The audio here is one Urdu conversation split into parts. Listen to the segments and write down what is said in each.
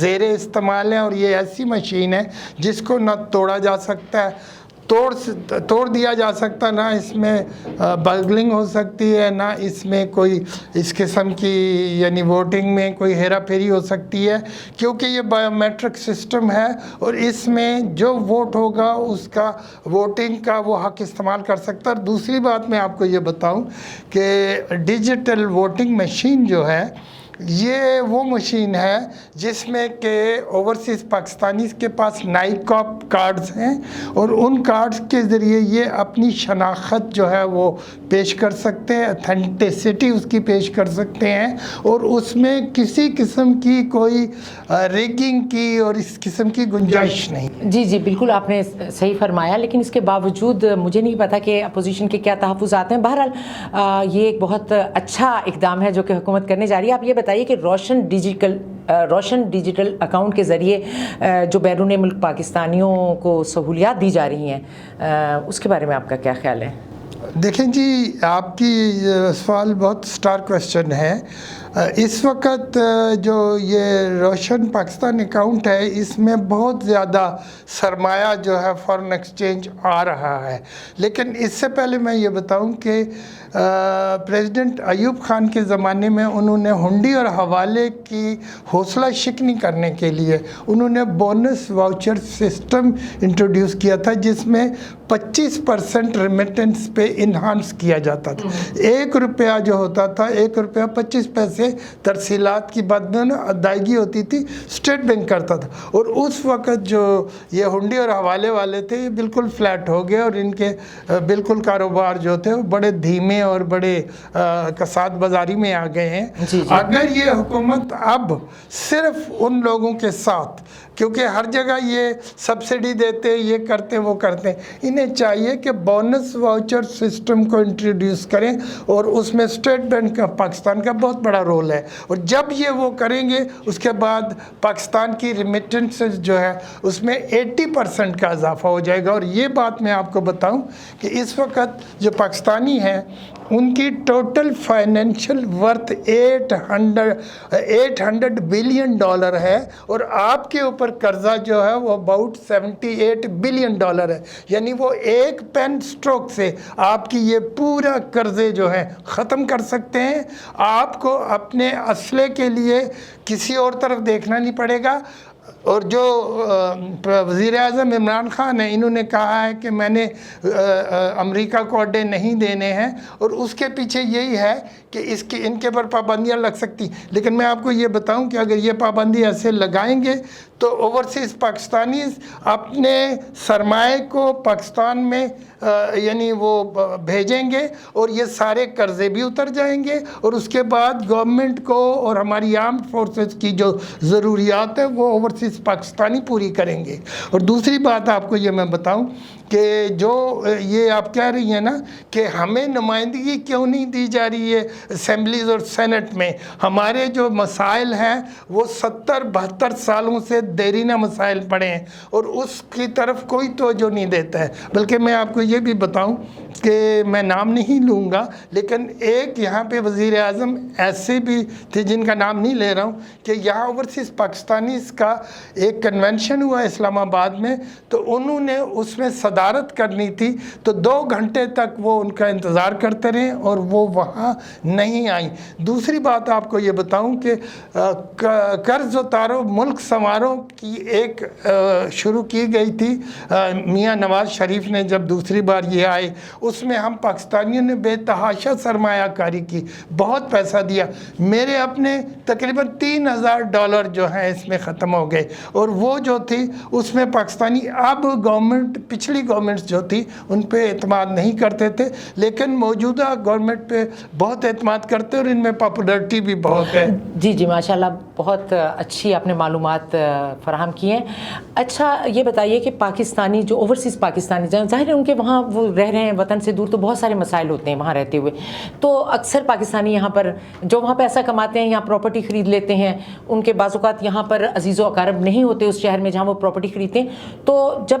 زیر استعمال ہیں، اور یہ ایسی مشین ہے جس کو نہ توڑا جا سکتا ہے، توڑ دیا جا سکتا، نہ اس میں بگلنگ ہو سکتی ہے، نہ اس میں کوئی اس قسم کی یعنی ووٹنگ میں کوئی ہیرا پھیری ہو سکتی ہے، کیونکہ یہ بایو میٹرک سسٹم ہے اور اس میں جو ووٹ ہوگا اس کا ووٹنگ کا وہ حق استعمال کر سکتا ہے۔ اور دوسری بات میں آپ کو یہ بتاؤں کہ ڈیجیٹل ووٹنگ مشین جو ہے یہ وہ مشین ہے جس میں کہ اوورسیز پاکستانی کے پاس نائکاپ کارڈز ہیں، اور ان کارڈز کے ذریعے یہ اپنی شناخت جو ہے وہ پیش کر سکتے ہیں، اتھینٹسٹی اس کی پیش کر سکتے ہیں، اور اس میں کسی قسم کی کوئی ریگنگ کی اور اس قسم کی گنجائش نہیں۔ جی بالکل آپ نے صحیح فرمایا، لیکن اس کے باوجود مجھے نہیں پتا کہ اپوزیشن کے کیا تحفظات ہیں۔ بہرحال یہ ایک بہت اچھا اقدام ہے جو کہ حکومت کرنے جا رہی ہے۔ آپ یہ بتائیے کہ روشن ڈیجیٹل اکاؤنٹ کے ذریعے جو بیرون ملک پاکستانیوں کو سہولیات دی جا رہی ہیں، اس کے بارے میں آپ کا کیا خیال ہے؟ دیکھیں جی، آپ کی سوال بہت سٹار کویسچن ہے۔ اس وقت جو یہ روشن پاکستان اکاؤنٹ ہے اس میں بہت زیادہ سرمایہ جو ہے فارن ایکسچینج آ رہا ہے، لیکن اس سے پہلے میں یہ بتاؤں کہ پریزیڈنٹ ایوب خان کے زمانے میں انہوں نے ہنڈی اور حوالے کی حوصلہ شکنی کرنے کے لیے انہوں نے بونس واؤچر سسٹم انٹروڈیوس کیا تھا، جس میں 25% ریمیٹنس پہ انہانس کیا جاتا تھا۔ 1 روپیہ جو ہوتا تھا، 1 روپیہ 25 پیسے ترسیلات کی بدن ادائیگی ہوتی تھی، اسٹیٹ بینک کرتا تھا، اور اس وقت جو یہ ہنڈی اور حوالے والے تھے یہ بالکل فلیٹ ہو گئے، اور ان کے بالکل کاروبار جو تھے وہ بڑے دھیمے اور بڑے کساد بازاری میں آ گئے ہیں۔ اگر یہ حکومت اب صرف ان لوگوں کے ساتھ، کیونکہ ہر جگہ یہ سبسڈی دیتے، یہ کرتے وہ کرتے، انہیں چاہیے کہ بونس واؤچر سسٹم کو انٹروڈیوس کریں، اور اس میں اسٹیٹ بینک کا پاکستان کا بہت بڑا رول ہے، اور جب یہ وہ کریں گے اس کے بعد پاکستان کی ریمیٹنسز جو ہے اس میں 80% کا اضافہ ہو جائے گا۔ اور یہ بات میں آپ کو بتاؤں کہ اس وقت جو پاکستانی ہیں ان کی ٹوٹل فائنینشیل ورتھ $800 بلین ہے، اور آپ کے اوپر قرضہ جو ہے وہ اباؤٹ $78 بلین ہے، یعنی وہ ایک پین سٹروک سے آپ کی یہ پورا قرضے جو ہیں ختم کر سکتے ہیں۔ آپ کو اپنے اسلحے کے لیے کسی اور طرف دیکھنا نہیں پڑے گا۔ اور جو وزیر اعظم عمران خان ہیں، انہوں نے کہا ہے کہ میں نے امریکہ کو اڈے نہیں دینے ہیں، اور اس کے پیچھے یہی ہے کہ ان کے پر پابندیاں لگ سکتی، لیکن میں آپ کو یہ بتاؤں کہ اگر یہ پابندی ایسے لگائیں گے تو اوورسیز پاکستانیز اپنے سرمائے کو پاکستان میں یعنی وہ بھیجیں گے، اور یہ سارے قرضے بھی اتر جائیں گے، اور اس کے بعد گورنمنٹ کو اور ہماری آرمڈ فورسز کی جو ضروریات ہیں وہ اوورسیز پاکستانی پوری کریں گے۔ اور دوسری بات آپ کو یہ میں بتاؤں کہ جو یہ آپ کہہ رہی ہیں نا کہ ہمیں نمائندگی کیوں نہیں دی جا رہی ہے اسمبلیز اور سینٹ میں، ہمارے جو مسائل ہیں وہ 70-72 سالوں سے دیرینہ مسائل پڑے ہیں، اور اس کی طرف کوئی توجہ نہیں دیتا ہے۔ بلکہ میں آپ کو یہ بھی بتاؤں کہ میں نام نہیں لوں گا، لیکن ایک یہاں پہ وزیر اعظم ایسے بھی تھے جن کا نام نہیں لے رہا ہوں، کہ یہاں اوورسیز پاکستانیز کا ایک کنونشن ہوا اسلام آباد میں، تو انہوں نے اس میں صدارت کرنی تھی، تو 2 گھنٹے تک وہ ان کا انتظار کرتے رہے اور وہ وہاں نہیں آئیں۔ دوسری بات آپ کو یہ بتاؤں کہ قرض اتارو ملک سنوارو کی ایک شروع کی گئی تھی میاں نواز شریف نے جب دوسری بار یہ آئے، اس میں ہم پاکستانیوں نے بے تحاشا سرمایہ کاری کی، بہت پیسہ دیا، میرے اپنے تقریباً $3000 جو ہیں اس میں ختم ہو گئے، اور وہ جو تھی اس میں پاکستانی اب گورنمنٹ پچھلی گورنمنٹ جو تھی ان پہ اعتماد نہیں کرتے تھے، لیکن موجودہ گورنمنٹ پہ بہت اعتماد کرتے اور ان میں پاپولرٹی بھی بہت ہے۔ جی ماشاءاللہ، بہت اچھی آپ نے معلومات فراہم کی ہیں۔ اچھا یہ بتائیے کہ پاکستانی جو اوورسیز پاکستانی ظاہر ہے ان کے وہاں وہ رہ رہے ہیں وطن سے دور، تو بہت سارے مسائل ہوتے ہیں وہاں رہتے ہوئے، تو اکثر پاکستانی یہاں پر جو وہاں پیسہ کماتے ہیں یہاں پراپرٹی خرید لیتے ہیں، ان کے بعض اوقات یہاں پر عزیز و اقارب نہیں ہوتے اس شہر میں جہاں وہ پراپرٹی خریدتے ہیں، تو جب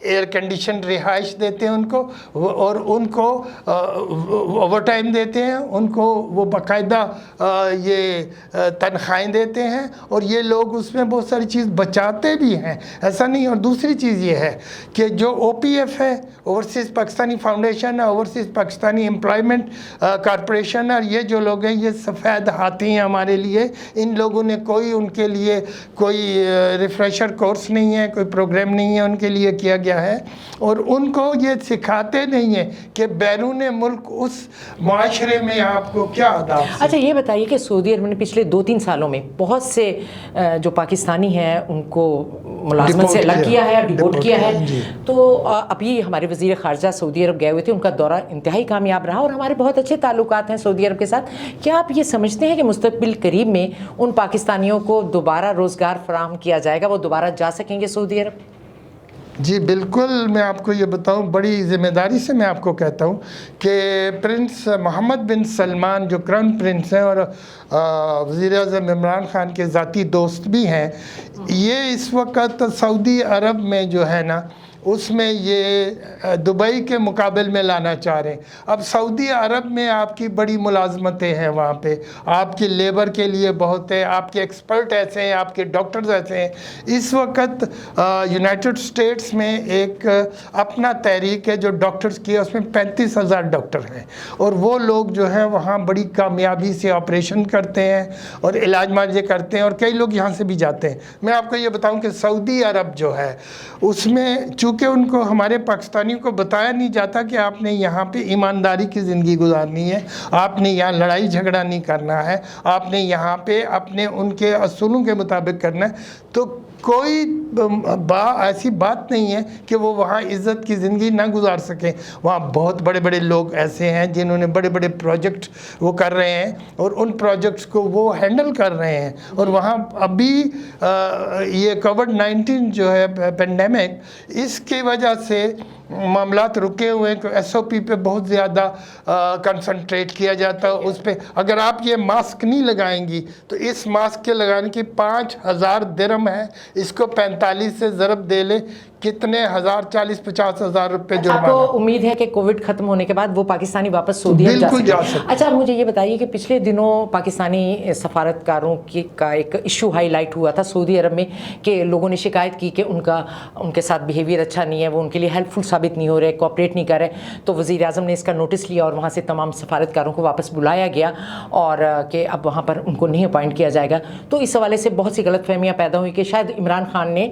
ایئر کنڈیشن رہائش دیتے ہیں ان کو، اور ان کو اوور ٹائم دیتے ہیں، ان کو وہ باقاعدہ یہ تنخواہیں دیتے ہیں، اور یہ لوگ اس میں بہت ساری چیز بچاتے بھی ہیں، ایسا نہیں۔ اور دوسری چیز یہ ہے کہ جو او پی ایف ہے، اوورسیز پاکستانی فاؤنڈیشن ہے، اوورسیز پاکستانی امپلائمنٹ کارپوریشن ہے، اور یہ جو لوگ ہیں یہ سفید ہاتھی ہیں ہمارے لیے۔ ان لوگوں نے کوئی ان کے لیے کوئی ریفریشر کورس نہیں ہے، کوئی پروگرام نہیں ہے ان کے لیے کیا گیا ہے، اور ان کو یہ سکھاتے نہیں ہیں کہ بیرون ملک اس معاشرے میں آپ کو کیا آداب۔ اچھا یہ بتائیے کہ سعودی عرب نے پچھلے 2-3 سالوں میں بہت سے جو پاکستانی ہیں ان کو ملازمت سے الگ کیا ہے، ڈیپورٹ کیا ہے، تو ابھی ہمارے وزیر خارجہ سعودی عرب گئے ہوئے تھے، ان کا دورہ انتہائی کامیاب رہا اور ہمارے بہت اچھے تعلقات ہیں سعودی عرب کے ساتھ۔ کیا آپ یہ سمجھتے ہیں کہ مستقبل قریب میں ان پاکستانیوں کو دوبارہ روزگار فراہم کیا جائے گا، وہ دوبارہ جا سکیں گے سعودی عرب؟ جی بالکل، میں آپ کو یہ بتاؤں، بڑی ذمہ داری سے میں آپ کو کہتا ہوں کہ پرنس محمد بن سلمان جو کرن پرنس ہیں اور وزیر اعظم عمران خان کے ذاتی دوست بھی ہیں، یہ اس وقت سعودی عرب میں جو ہے نا اس میں یہ دبئی کے مقابل میں لانا چاہ رہے ہیں۔ اب سعودی عرب میں آپ کی بڑی ملازمتیں ہیں، وہاں پہ آپ کی لیبر کے لیے بہت ہے، آپ کے ایکسپرٹ ایسے ہیں، آپ کے ڈاکٹرز ایسے ہیں۔ اس وقت یونائٹڈ اسٹیٹس میں ایک اپنا تحریک ہے جو ڈاکٹرز کی ہے، اس میں 35,000 ڈاکٹر ہیں، اور وہ لوگ جو ہیں وہاں بڑی کامیابی سے آپریشن کرتے ہیں اور علاج معالجے کرتے ہیں، اور کئی لوگ یہاں سے بھی جاتے ہیں۔ میں آپ کو یہ بتاؤں کہ سعودی عرب جو ہے اس میں چونکہ ان کو ہمارے پاکستانیوں کو بتایا نہیں جاتا کہ آپ نے یہاں پہ ایمانداری کی زندگی گزارنی ہے، آپ نے یہاں لڑائی جھگڑا نہیں کرنا ہے، آپ نے یہاں پہ اپنے ان کے اصولوں کے مطابق کرنا ہے، تو کوئی ایسی بات نہیں ہے کہ وہ وہاں عزت کی زندگی نہ گزار سکیں۔ وہاں بہت بڑے بڑے لوگ ایسے ہیں جنہوں نے بڑے بڑے پروجیکٹ وہ کر رہے ہیں، اور ان پروجیکٹس کو وہ ہینڈل کر رہے ہیں، اور وہاں ابھی یہ کووڈ-19 جو ہے پینڈیمک، اس کی وجہ سے معاملات رکے ہوئے ہیں کہ ایس او پی پہ بہت زیادہ کنسنٹریٹ کیا جاتا ہے اس پہ۔ اگر آپ یہ ماسک نہیں لگائیں گی تو اس ماسک کے لگانے کی 5,000 درہم ہے، اس کو 45 سے ضرب دے لیں، کتنے ہزار، 40-50 ہزار روپے جرمانہ۔ آپ کو امید ہے کہ کووڈ ختم ہونے کے بعد وہ پاکستانی واپس سعودی عرب بالکل جا سکتے؟ اچھا مجھے یہ بتائیے کہ پچھلے دنوں پاکستانی سفارتکاروں کا ایک ایشو ہائی لائٹ ہوا تھا سعودی عرب میں کہ لوگوں نے شکایت کی کہ ان کے ساتھ بیہیویئر اچھا نہیں ہے، وہ ان کے لیے ہیلپ فل ثابت نہیں ہو رہے، کوآپریٹ نہیں کر رہے، تو وزیر اعظم نے اس کا نوٹس لیا اور وہاں سے تمام سفارتکاروں کو واپس بلایا گیا، اور کہ اب وہاں پر ان کو نہیں اپوائنٹ کیا جائے گا۔ تو اس حوالے سے بہت سی غلط فہمیاں پیدا ہوئی کہ شاید عمران خان نے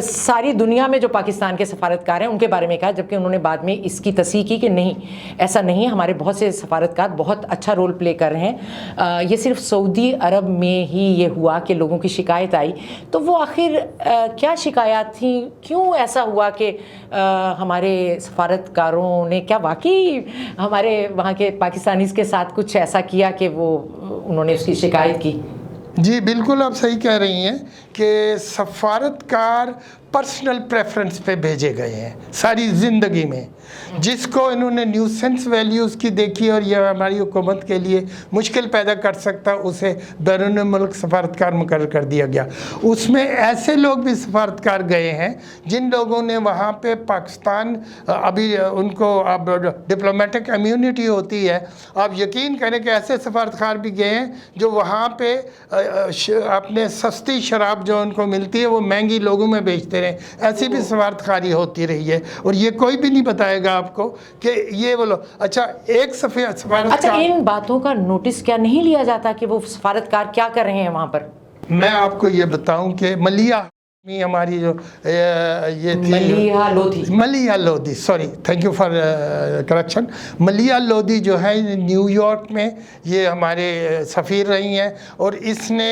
ساری دنیا میں جو پاکستان کے سفارتکار ہیں ان کے بارے میں کہا، جبکہ انہوں نے بعد میں اس کی تصحیح کی کہ نہیں ایسا نہیں ہے، ہمارے بہت سے سفارتکار بہت اچھا رول پلے کر رہے ہیں۔ یہ صرف سعودی عرب میں ہی یہ ہوا کہ لوگوں کی شکایت آئی، تو وہ آخر کیا شکایات تھیں، کیوں ایسا ہوا کہ ہمارے سفارتکاروں نے کیا واقعی ہمارے وہاں کے پاکستانیز کے ساتھ کچھ ایسا کیا کہ وہ انہوں نے اس کی شکایت کی؟ جی بالکل آپ صحیح کہہ رہی ہیں کہ سفارتکار پرسنل پریفرنس پہ بھیجے گئے ہیں ساری زندگی میں، جس کو انہوں نے نیو سینس ویلیوز کی دیکھی اور یہ ہماری حکومت کے لیے مشکل پیدا کر سکتا، اسے بیرون ملک سفارتکار مقرر کر دیا گیا۔ اس میں ایسے لوگ بھی سفارتکار گئے ہیں جن لوگوں نے وہاں پہ پاکستان، ابھی ان کو اب ڈپلومیٹک امیونٹی ہوتی ہے، آپ یقین کریں کہ ایسے سفارتکار بھی گئے ہیں جو وہاں پہ اپنے سستی شراب جو ان کو ملتی ہے وہ مہنگی لوگوں میں بیچتے رہے، ایسی بھی سفارتکاری ہوتی رہی ہے، اور یہ کوئی بھی نہیں بتائے گا آپ کو کہ یہ بولو۔ اچھا ایک سفارتکار، اچھا ان باتوں کا نوٹس کیا نہیں لیا جاتا کہ وہ سفارتکار کیا کر رہے ہیں وہاں پر؟ میں آپ کو یہ بتاؤں کہ ملیحہ ہماری جو یہ تھی Maleeha Lodhi, sorry thank you for correction, Maleeha Lodhi جو ہے نیو یارک میں یہ ہمارے سفیر رہی ہیں، اور اس نے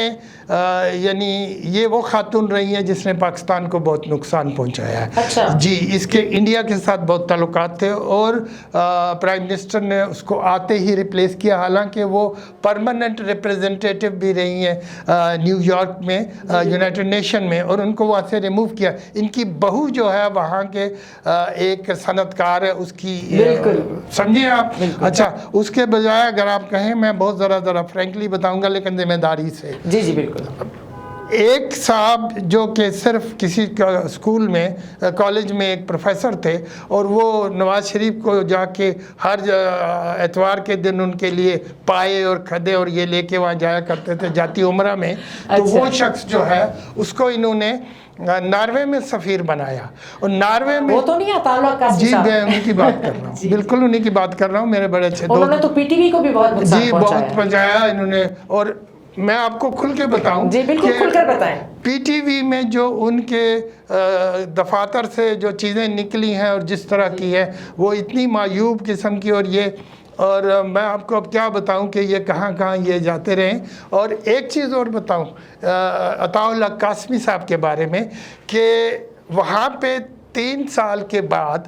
یعنی یہ وہ خاتون رہی ہیں جس نے پاکستان کو بہت نقصان پہنچایا ہے۔ اچھا جی، اس کے انڈیا کے ساتھ بہت تعلقات تھے، اور پرائم منسٹر نے اس کو آتے ہی ریپلیس کیا، حالانکہ وہ پرماننٹ ریپریزنٹیٹیو بھی رہی ہیں نیو یارک میں یونائٹڈ نیشن میں، اور ان کو وہاں سے ریموو کیا۔ ان کی بہو جو ہے وہاں کے ایک صنعت کار ہے، اس کی سمجھے آپ؟ اچھا اس کے بجائے اگر آپ کہیں، میں بہت ذرا فرینکلی بتاؤں گا لیکن ذمہ داری سے، جی جی بالکل، ایک صاحب جو کہ صرف کسی اسکول میں کالج میں ایک پروفیسر تھے اور وہ نواز شریف کو جا کے ہر اتوار کے دن ان کے لیے پائے اور کھدے اور یہ لے کے وہاں جایا کرتے تھے جاتی عمرہ میں. تو وہ شخص جو ہے اس کو انہوں نے ناروے میں سفیر بنایا. اور ناروے میں وہ تو نہیں عطا اللہ قاسمی جی صاحب؟ میں انہیں کی بات کر رہا ہوں, بالکل انہیں کی بات کر رہا ہوں, میرے بڑے اچھے دوست. انہوں نے تو پی ٹی وی کو بھی بہت نقصان جی پہنچایا. بہت پہنچایا انہوں نے. اور میں آپ کو کھل کے بتاؤں, جی بالکل کھل کر بتائیں. پی ٹی وی میں جو ان کے دفاتر سے جو چیزیں نکلی ہیں اور جس طرح کی ہے وہ اتنی معیوب قسم کی, اور میں آپ کو اب کیا بتاؤں کہ یہ کہاں کہاں یہ جاتے رہے. اور ایک چیز اور بتاؤں عطا اللہ قاسمی صاحب کے بارے میں کہ وہاں پہ 3 سال کے بعد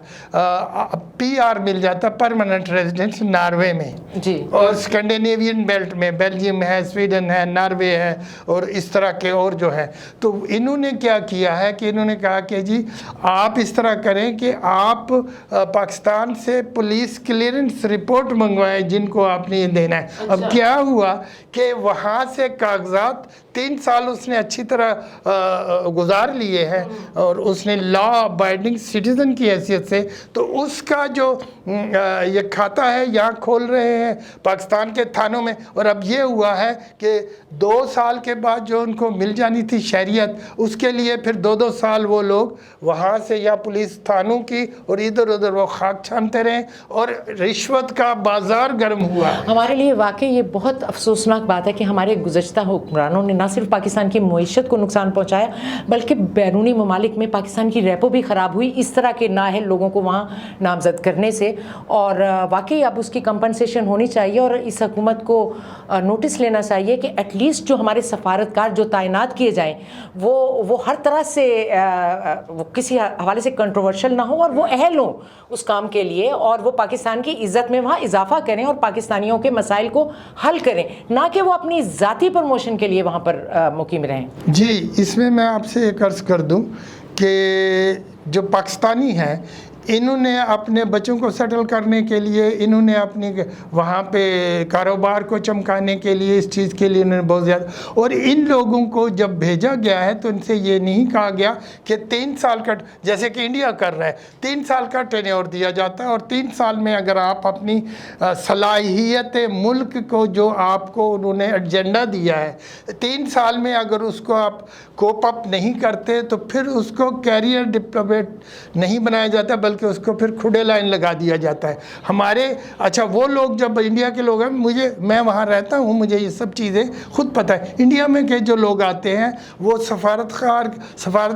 پی آر مل جاتا, پرماننٹ ریزیڈنس, ناروے میں. جی. اور اسکینڈینیوین بیلٹ میں بیلجیم ہے, سویڈن ہے, ناروے ہے اور اس طرح کے اور جو ہے. تو انہوں نے کیا کیا ہے کہ انہوں نے کہا کہ جی آپ اس طرح کریں کہ آپ پاکستان سے پولیس کلیئرنس رپورٹ منگوائیں جن کو آپ نے یہ دینا ہے. اب کیا ہوا کہ وہاں سے کاغذات 3 سال اس نے اچھی طرح گزار لیے ہیں اور اس نے لا ابائڈنگ سٹیزن کی حیثیت سے, تو اس کا جو یہ کھاتا ہے یہاں کھول رہے ہیں پاکستان کے تھانوں میں. اور اب یہ ہوا ہے کہ 2 سال کے بعد جو ان کو مل جانی تھی شہریت, اس کے لیے پھر 2 سال وہ لوگ وہاں سے یا پولیس تھانوں کی اور ادھر ادھر وہ خاک چھانتے رہے اور رشوت کا بازار گرم ہوا. ہمارے لیے واقعی یہ بہت افسوسناک بات ہے کہ ہمارے گزشتہ حکمرانوں نے نہ صرف پاکستان کی معیشت کو نقصان پہنچایا بلکہ بیرونی ممالک میں پاکستان کی ریپو بھی خراب ہوئی اس طرح کے نااہل لوگوں کو وہاں نامزد کرنے سے. اور واقعی اب اس کی کمپنسیشن ہونی چاہیے اور اس حکومت کو نوٹس لینا چاہیے کہ ایٹ لیسٹ جو ہمارے سفارتکار جو تعینات کیے جائیں وہ ہر طرح سے وہ کسی حوالے سے کنٹروورشل نہ ہو اور وہ اہل ہوں اس کام کے لیے, اور وہ پاکستان کی عزت میں وہاں اضافہ کریں اور پاکستانیوں کے مسائل کو حل کریں, نہ کہ وہ اپنی ذاتی پروموشن کے لیے وہاں پر مقیم رہیں. جی اس میں آپ سے ایک عرض کر دوں کہ جو پاکستانی ہیں انہوں نے اپنے بچوں کو سیٹل کرنے کے لیے, انہوں نے اپنی وہاں پہ کاروبار کو چمکانے کے لیے, اس چیز کے لیے انہوں نے بہت زیادہ, اور ان لوگوں کو جب بھیجا گیا ہے تو ان سے یہ نہیں کہا گیا کہ 3 سال کا, جیسے کہ انڈیا کر رہا ہے 3 سال کا ٹینیور دیا جاتا ہے اور 3 سال میں اگر آپ اپنی صلاحیت ملک کو جو آپ کو انہوں نے ایجنڈا دیا ہے 3 سال میں اگر اس کو آپ کوپ اپ نہیں کرتے تو پھر اس کو کیریئر ڈپلومیٹ نہیں بنایا جاتا بلکہ اس کو پھر کھڑے لائن لگا دیا جاتا ہے. ہمارے اچھا وہ لوگ جب انڈیا کے لوگ ہیں, میں وہاں رہتا ہوں, مجھے یہ سب چیزیں خود پتہ ہے. انڈیا میں کے جو لوگ آتے ہیں وہ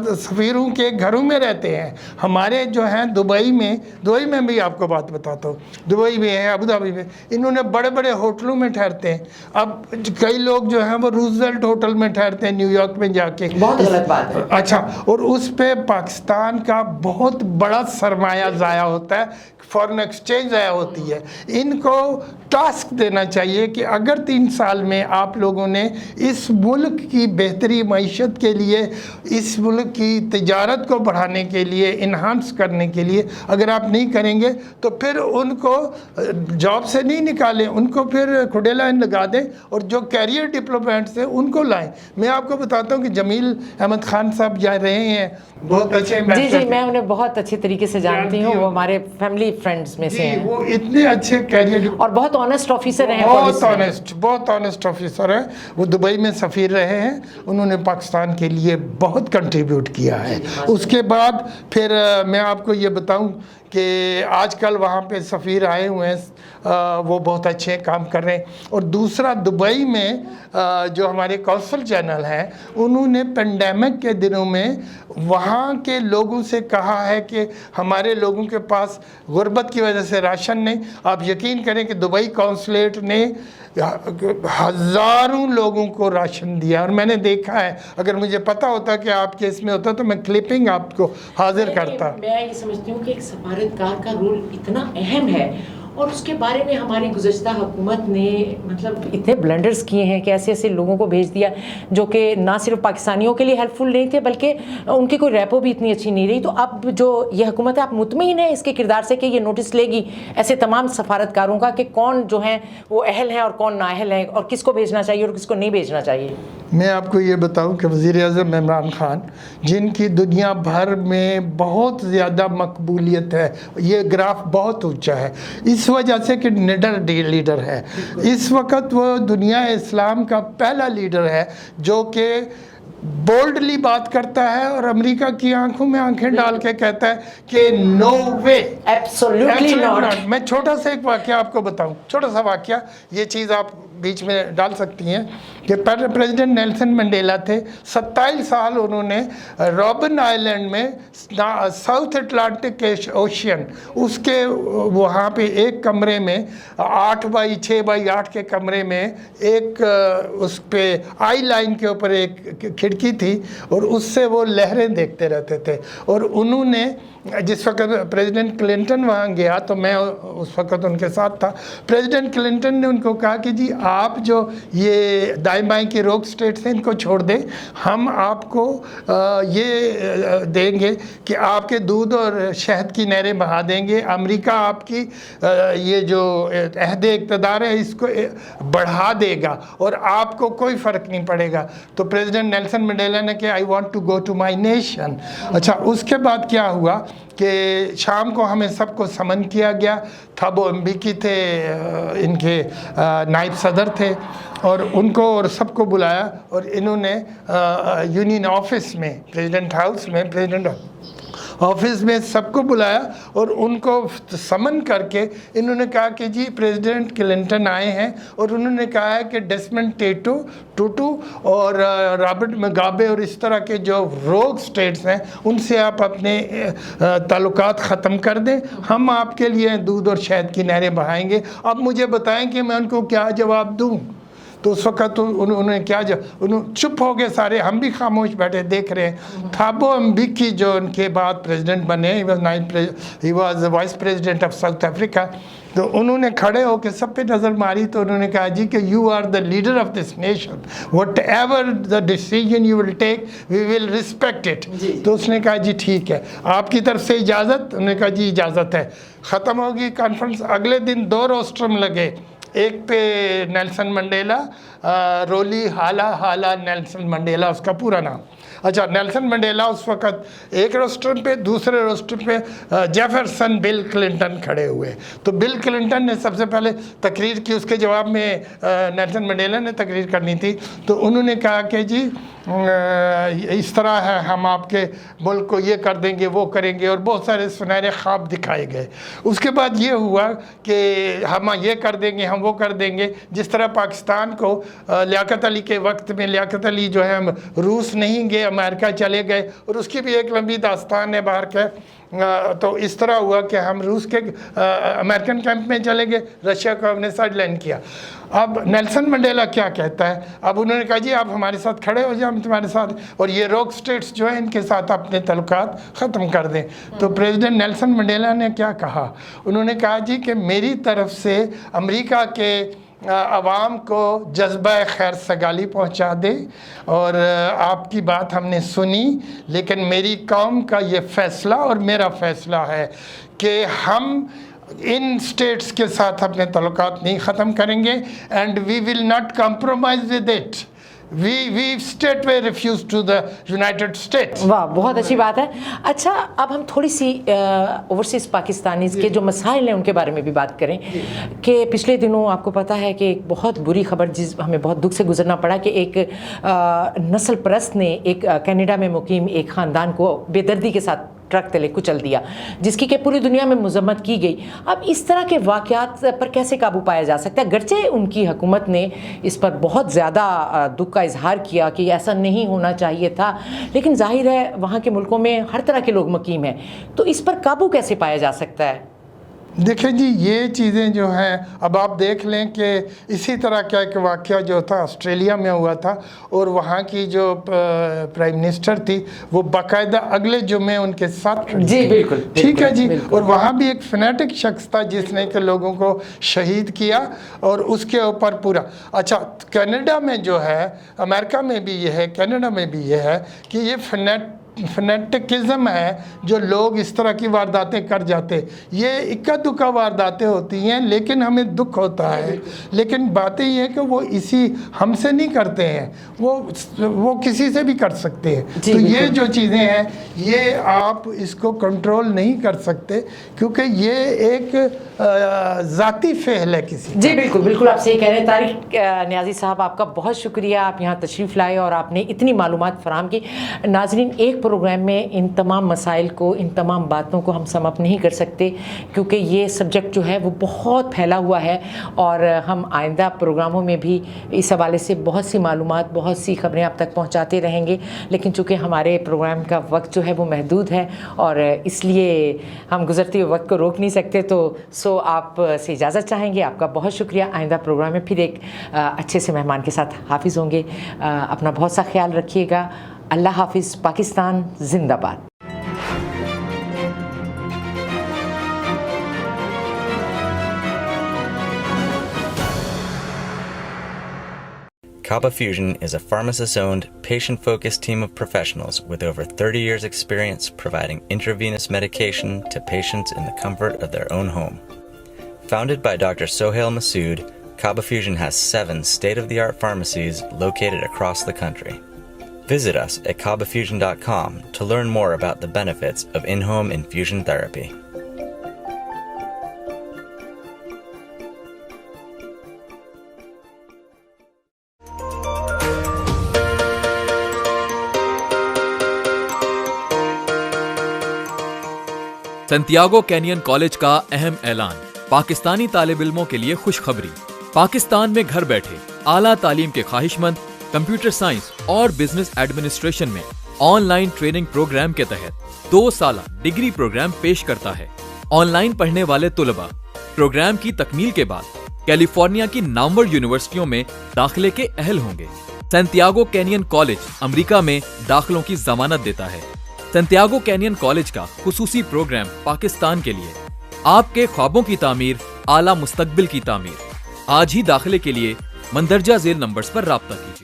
سفیروں کے گھروں میں رہتے ہیں. ہمارے جو ہیں دبئی میں بھی آپ کو بات بتاتا ہوں, دبئی میں ہیں, ابوظہبی میں, انہوں نے بڑے بڑے ہوٹلوں میں ٹھہرتے ہیں. اب کئی لوگ جو ہیں وہ روزویلٹ ہوٹل میں ٹھہرتے ہیں نیو یارک میں جا کے. بہت غلط بات ہے. اچھا, اور اس پہ پاکستان کا بہت بڑا سرمایہ ضائع ہوتا ہے, فارن ایکسچینج ضائع ہوتی ہے. ان کو ٹاسک دینا چاہیے کہ اگر 3 سال میں آپ لوگوں نے اس ملک کی بہتری معیشت کے لیے, اس ملک کی تجارت کو بڑھانے کے لیے, انہانس کرنے کے لیے اگر آپ نہیں کریں گے تو پھر ان کو جاب سے نہیں نکالیں, ان کو پھر کھڑے لائن لگا دیں اور جو کیریئر ڈپلومیٹس ہیں ان کو لائیں. میں آپ کو بتاتا ہوں کہ جمیل احمد خان صاحب جا رہے ہیں, بہت اچھے. جی میں انہیں بہت اچھی طریقے سے جانتی ہوں, وہ ہمارے فیملی فرینڈز میں سے ہیں. وہ اتنے اچھے کیریئر اور بہت آنیسٹ آفیسر ہیں, بہت آنیسٹ آفیسر ہیں. وہ دبئی میں سفیر رہے ہیں, انہوں نے پاکستان کے لیے بہت کنٹریبیوٹ کیا ہے. اس کے بعد پھر میں آپ کو یہ بتاؤں کہ آج کل وہاں پہ سفیر آئے ہوئے ہیں, وہ بہت اچھے کام کر رہے ہیں. اور دوسرا دبئی میں جو ہمارے کونسل جنرل ہیں انہوں نے پینڈیمک کے دنوں میں وہاں کے لوگوں سے کہا ہے کہ ہمارے لوگوں کے پاس غربت کی وجہ سے راشن نہیں. آپ یقین کریں کہ دبئی کونسلیٹ نے ہزاروں لوگوں کو راشن دیا, اور میں نے دیکھا ہے. اگر مجھے پتا ہوتا کہ آپ کے اس میں ہوتا تو میں کلپنگ آپ کو حاضر کرتا. میں یہ سمجھتی ہوں کہ ایک سفارتکار کا رول اتنا اہم ہے اور اس کے بارے میں ہماری گزشتہ حکومت نے مطلب اتنے بلنڈرز کیے ہیں کہ ایسے ایسے لوگوں کو بھیج دیا جو کہ نہ صرف پاکستانیوں کے لیے ہیلپ فل نہیں تھے بلکہ ان کی کوئی ریپو بھی اتنی اچھی نہیں رہی. تو اب جو یہ حکومت ہے آپ مطمئن ہیں اس کے کردار سے کہ یہ نوٹس لے گی ایسے تمام سفارتکاروں کا کہ کون جو ہیں وہ اہل ہیں اور کون نااہل ہیں اور کس کو بھیجنا چاہیے اور کس کو نہیں بھیجنا چاہیے؟ میں آپ کو یہ بتاؤں کہ وزیر اعظم عمران خان جن کی دنیا بھر میں بہت زیادہ مقبولیت ہے, یہ گراف بہت اونچا ہے اس وجہ سے کہ نڈر لیڈر ہے. اس وقت وہ دنیا اسلام کا پہلا لیڈر ہے جو کہ بولڈلی بات کرتا ہے اور امریکہ کی آنکھوں میں آنکھیں ڈال کے کہتا ہے کہ نو وے, ایبسولوٹلی ناٹ. میں چھوٹا سا ایک واقعہ آپ کو بتاؤں, چھوٹا سا واقعہ, یہ چیز آپ بیچ میں ڈال سکتی ہیں کہ پریزیڈنٹ نیلسن منڈیلا تھے, 27 سال انہوں نے رابن آئیلینڈ میں ساؤتھ اٹلانٹک اوشین اس کے وہاں پہ ایک کمرے میں 8x6x8 کے کمرے میں ایک اس پہ آئی لائن کے اوپر ایک کھڑکی تھی اور اس سے وہ لہریں دیکھتے رہتے تھے. اور انہوں نے جس وقت پریزیڈنٹ کلنٹن وہاں گیا تو میں اس وقت ان کے ساتھ تھا, پریزیڈنٹ کلنٹن نے ان کو کہا کہ جی آپ جو یہ دائیں بائیں کی روک سٹیٹس ہیں ان کو چھوڑ دیں, ہم آپ کو یہ دیں گے کہ آپ کے دودھ اور شہد کی نہریں بہا دیں گے, امریکہ آپ کی یہ جو عہد اقتدار ہے اس کو بڑھا دے گا اور آپ کو کوئی فرق نہیں پڑے گا. تو پریزیڈنٹ نیلسن منڈیلا نے کہ I want to go to my nation. اچھا, اس کے بعد کیا ہوا کہ شام کو ہمیں سب کو سمن کیا گیا. تھابو امبیکی تھے ان کے نائب صدر تھے اور ان کو اور سب کو بلایا اور انہوں نے یونین آفس میں پریزیڈنٹ ہاؤس میں پریزیڈنٹ آفس میں سب کو بلایا اور ان کو سمن کر کے انہوں نے کہا کہ جی پریزیڈنٹ کلنٹن آئے ہیں اور انہوں نے کہا ہے کہ ڈیسمنڈ ٹوٹو اور رابرٹ مگابے اور اس طرح کے جو روگ سٹیٹس ہیں ان سے آپ اپنے تعلقات ختم کر دیں, ہم آپ کے لیے دودھ اور شہد کی نہریں بہائیں گے. اب مجھے بتائیں کہ میں ان کو کیا جواب دوں. تو اس وقت انہوں نے کیا چپ ہو گئے سارے, ہم بھی خاموش بیٹھے دیکھ رہے ہیں. تھابو امبیکی جو ان کے بعد پریزیڈنٹ بنے, he was vice president of South Africa, تو انہوں نے کھڑے ہو کے سب پہ نظر ماری تو انہوں نے کہا جی کہ you are the leader of this nation, whatever the decision you will take we will respect it. تو اس نے کہا جی ٹھیک ہے, آپ کی طرف سے اجازت؟ انہوں نے کہا جی اجازت ہے. ختم ہوگی کانفرنس. اگلے دن 2 روسٹرم لگے, ایک پہ نیلسن منڈیلا, رولی حالا نیلسن منڈیلا اس کا پورا نام. اچھا, نیلسن منڈیلا اس وقت ایک روسٹر پہ, دوسرے روسٹر پہ جیفرسن بل کلنٹن کھڑے ہوئے. تو بل کلنٹن نے سب سے پہلے تقریر کی, اس کے جواب میں نیلسن منڈیلا نے تقریر کرنی تھی. تو انہوں نے کہا کہ جی اس طرح ہے, ہم آپ کے ملک کو یہ کر دیں گے وہ کریں گے, اور بہت سارے سنہرے خواب دکھائے گئے. اس کے بعد یہ ہوا کہ ہم یہ کر دیں گے, ہم وہ کر دیں گے. جس طرح پاکستان کو لیاقت علی کے وقت میں لیاقت علی جو ہے روس نہیں گئے, امریکہ چلے گئے, اور اس کی بھی ایک لمبی داستان ہے باہر کے. تو اس طرح ہوا کہ ہم روس کے امریکن کیمپ میں چلے گئے, رشیا کو ہم نے سائڈ لائن کیا. اب نیلسن منڈیلا کیا کہتا ہے, اب انہوں نے کہا جی آپ ہمارے ساتھ کھڑے ہو جائیں, ہم تمہارے ساتھ, اور یہ روک سٹیٹس جو ہیں ان کے ساتھ اپنے تعلقات ختم کر دیں. تو پریزیڈنٹ نیلسن منڈیلا نے کیا کہا, انہوں نے کہا جی کہ میری طرف سے امریکہ کے عوام کو جذبہ خیر سگالی پہنچا دے, اور آپ کی بات ہم نے سنی, لیکن میری قوم کا یہ فیصلہ اور میرا فیصلہ ہے کہ ہم ان سٹیٹس کے ساتھ اپنے تعلقات نہیں ختم کریں گے, and we will not compromise with it. we straightway refuse to the United States. واہ, بہت اچھی بات ہے. اچھا, اب ہم تھوڑی سی اوورسیز پاکستانیز کے جو مسائل ہیں ان کے بارے میں بھی بات کریں کہ پچھلے دنوں آپ کو پتہ ہے کہ ایک بہت بری خبر جس ہمیں بہت دکھ سے گزرنا پڑا کہ ایک نسل پرست نے ایک کینیڈا میں مقیم ایک خاندان کو بے دردی کے ساتھ ٹرک تلے کچل دیا, جس کی کہ پوری دنیا میں مذمت کی گئی. اب اس طرح کے واقعات پر کیسے قابو پایا جا سکتا ہے؟ گرچہ ان کی حکومت نے اس پر بہت زیادہ دکھ کا اظہار کیا کہ ایسا نہیں ہونا چاہیے تھا, لیکن ظاہر ہے وہاں کے ملکوں میں ہر طرح کے لوگ مقیم ہیں, تو اس پر قابو کیسے پایا جا سکتا ہے؟ دیکھیں جی یہ چیزیں جو ہیں اب آپ دیکھ لیں کہ اسی طرح کا ایک واقعہ جو تھا آسٹریلیا میں ہوا تھا اور وہاں کی جو پرائم منسٹر تھی وہ باقاعدہ اگلے جمعے ان کے ساتھ جی بالکل ٹھیک ہے جی. اور وہاں بھی ایک فنیٹک شخص تھا جس نے کہ لوگوں کو شہید کیا اور اس کے اوپر پورا. اچھا کینیڈا میں جو ہے, امریکہ میں بھی یہ ہے, کینیڈا میں بھی یہ ہے کہ یہ فنیٹکزم ہے جو لوگ اس طرح کی وارداتیں کر جاتے. یہ اکا دکا وارداتیں ہوتی ہیں لیکن ہمیں دکھ ہوتا ہے. لیکن باتیں یہ ہے کہ وہ اسی ہم سے نہیں کرتے ہیں, وہ کسی سے بھی کر سکتے ہیں. تو یہ جو چیزیں ہیں یہ آپ اس کو کنٹرول نہیں کر سکتے کیونکہ یہ ایک ذاتی فعل ہے کسی. جی بالکل بالکل آپ صحیح کہہ رہے ہیں. طارق نیازی صاحب آپ کا بہت شکریہ, آپ یہاں تشریف لائے اور آپ نے اتنی معلومات فراہم کی. ناظرین ایک پروگرام میں ان تمام مسائل کو, ان تمام باتوں کو ہم سم اپ نہیں کر سکتے کیونکہ یہ سبجیکٹ جو ہے وہ بہت پھیلا ہوا ہے اور ہم آئندہ پروگراموں میں بھی اس حوالے سے بہت سی معلومات, بہت سی خبریں آپ تک پہنچاتے رہیں گے. لیکن چونکہ ہمارے پروگرام کا وقت جو ہے وہ محدود ہے اور اس لیے ہم گزرتے ہوئے وقت کو روک نہیں سکتے, تو آپ سے اجازت چاہیں گے. آپ کا بہت شکریہ. آئندہ پروگرام میں پھر ایک اچھے سے مہمان کے ساتھ حافظ ہوں گے. اپنا بہت سا خیال رکھیے گا. اللہ حافظ. پاکستان زندہ باد. Kaba Fusion is a pharmacist-owned, patient-focused team of professionals with over 30 years' experience providing intravenous medication to patients in the comfort of their own home. Founded by Dr. Sohail Masood, Kaba Fusion has 7 state-of-the-art pharmacies located across the country. Visit us at kabafusion.com to learn more about the benefits of in-home infusion therapy. سنتیاگو canyon college کا اہم اعلان. پاکستانی طالب علموں کے لیے خوشخبری. پاکستان میں گھر بیٹھے اعلیٰ تعلیم کے خواہش مند کمپیوٹر سائنس اور بزنس ایڈمنسٹریشن میں آن لائن ٹریننگ پروگرام کے تحت 2 سالہ ڈگری پروگرام پیش کرتا ہے. آن لائن پڑھنے والے طلباء پروگرام کی تکمیل کے بعد کیلیفورنیا کی نامور یونیورسٹیوں میں داخلے کے اہل ہوں گے. سنتیاگو کینین کالج امریکہ میں داخلوں کی ضمانت دیتا ہے. سنتیاگو کینین کالج کا خصوصی پروگرام پاکستان کے لیے. آپ کے خوابوں کی تعمیر, اعلیٰ مستقبل کی تعمیر. آج ہی داخلے کے لیے مندرجہ ذیل نمبرز پر رابطہ کیجیے.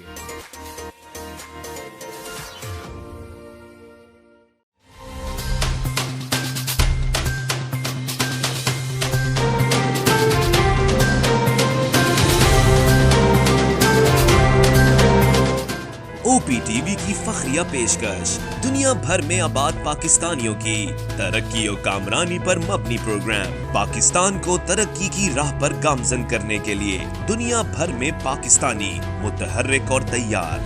OPTV کی فخریہ پیشکش دنیا بھر میں آباد پاکستانیوں کی ترقی و کامرانی پر مبنی پروگرام. پاکستان کو ترقی کی راہ پر گامزن کرنے کے لیے دنیا بھر میں پاکستانی متحرک اور تیار.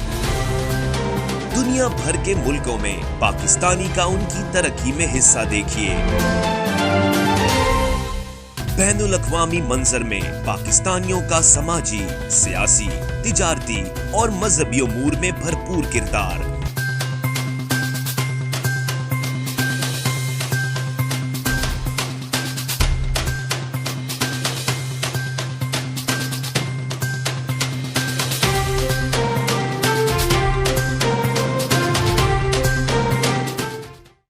دنیا بھر کے ملکوں میں پاکستانی کا ان کی ترقی میں حصہ دیکھیے. بین الاقوامی منظر میں پاکستانیوں کا سماجی, سیاسی, تجارتی اور مذہبی امور میں بھرپور کردار.